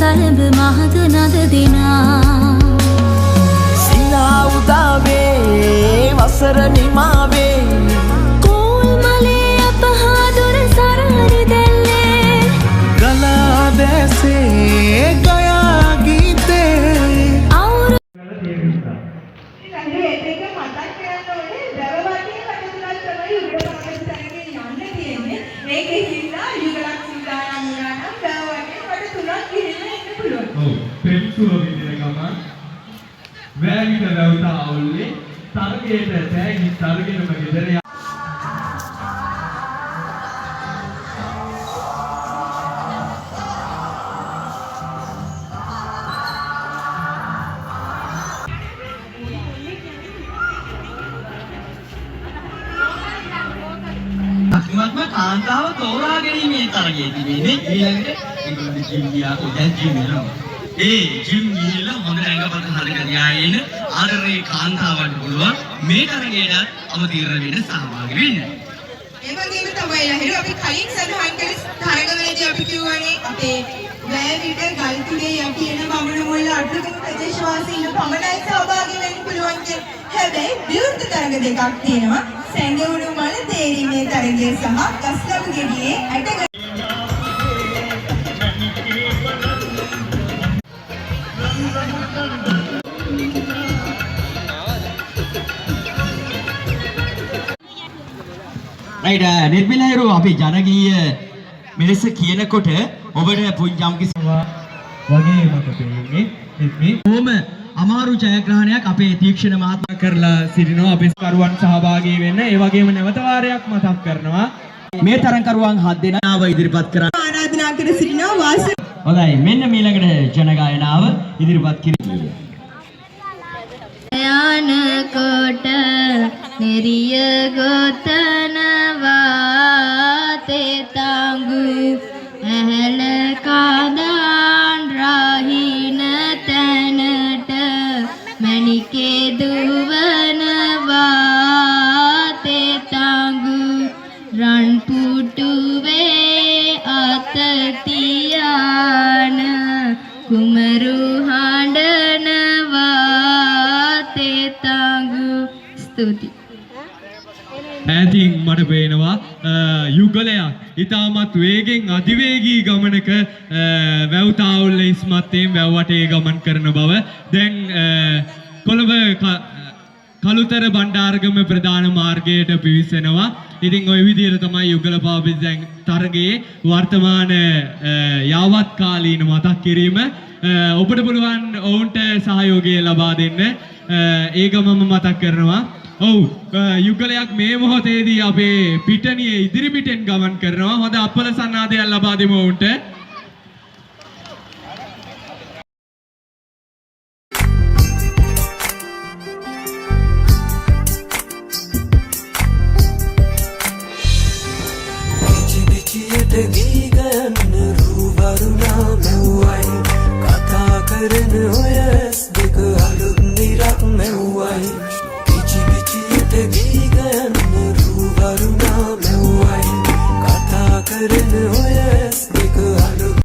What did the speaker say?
කලඹ මහද නද දිනා සිනා උදාවේ වසර නිමාවේ කෝල් මලේ අපහා දුර සරහරි දැල්ලේ ගලා දැසේ ගයා ගීතේ වැලිට වැවුතා අවුල්ලේ තරගයට තෑගි තරගෙනම ගෙදර අත්මත්ම කාන්තාව තෝරා ගැනීමේ තරගයේ තිබෙන්නේ ඊළඟට ඒගොල්ලෝ ජීවියා උදැන් ජීවිනවා. ඒ ජිම් ගිහිල්ලා හොඳ රැඟපත හදගෙන යාගෙන ආදරේ කාන්තාවන්ට පුළුවන් මේ තරගයට අවතීර්ණ වෙන්න සහභාගී වෙන්න. ඒ වගේම තමයි ලහිරු අපි කලින් සඳහන් කළ තරගවලදී අපි කියවනේ අපේ වැවිට ගල්තුලේ යටි එන බමුණු මුල්ල අටුතුන් ප්‍රදේශවාසීන් පමණයි සහභාගී වෙන්න පුළුවන් කියන හැබැයි විවෘත තරග දෙකක් තියෙනවා. සැඟවුණු මල තේරීමේ තරගය සහ ගස්ලබු ගෙඩියේ ඇට right නිර්මලහිරු අපි ජනගීය මෙලෙස කියනකොට ඔබට පුංචම් කිසිවා වගේ මට පෙන්නේ මේ කොහොම අමාරු ජයග්‍රහණයක් අපේ තීක්ෂණ මහත්මයා කරලා සිටිනවා අපේ කරුවන් සහභාගී වෙන්න ඒ වගේම නැවත වාරයක් මතක් කරනවා මේ තරංකරුවන් 7 දෙනාව ඉදිරිපත් කරන්න ආරාධනා කර සිටිනවා වාස හොඳයි මෙන්න ඊළඟට ජනගායනාව ඉදිරිපත් කිරීම යන කොට නෙරිය ගොතනවා තේ තඟු ඇහැල කාදාන් රහින තැනට මණිකේ දුවනවා තේ තඟු රන් පුටුවේ අත තියාන කුමරු හඬනවා තේ තඟු ස්තුති ඈතින් මට පේනවා යුගලයක් ඊටමත් වේගෙන් අධිවේගී ගමනක වැව්තාවුල්ල ඉස්මත්තෙන් වැව් වටේ ගමන් කරන බව දැන් කොළඹ කළුතර බණ්ඩාරගම ප්‍රධාන මාර්ගයට පිවිසෙනවා. ඉතින් ওই විදිහට තමයි යුගල පාපිස් දැන් තරගයේ වර්තමාන යාවත් කාලීන මතක් කිරීම ඔබට පුළුවන් ඔවුන්ට සහයෝගය ලබා දෙන්න ඒ ගමම මතක් කරනවා. ඔව් යුගලයක් මේ මොහොතේදී අපේ පිටණියේ ඉදිරි පිටෙන් ගමන් කරනවා. හොඳ අපල සන්නාදයක් ලබා දෙමු ඔවුන්ට.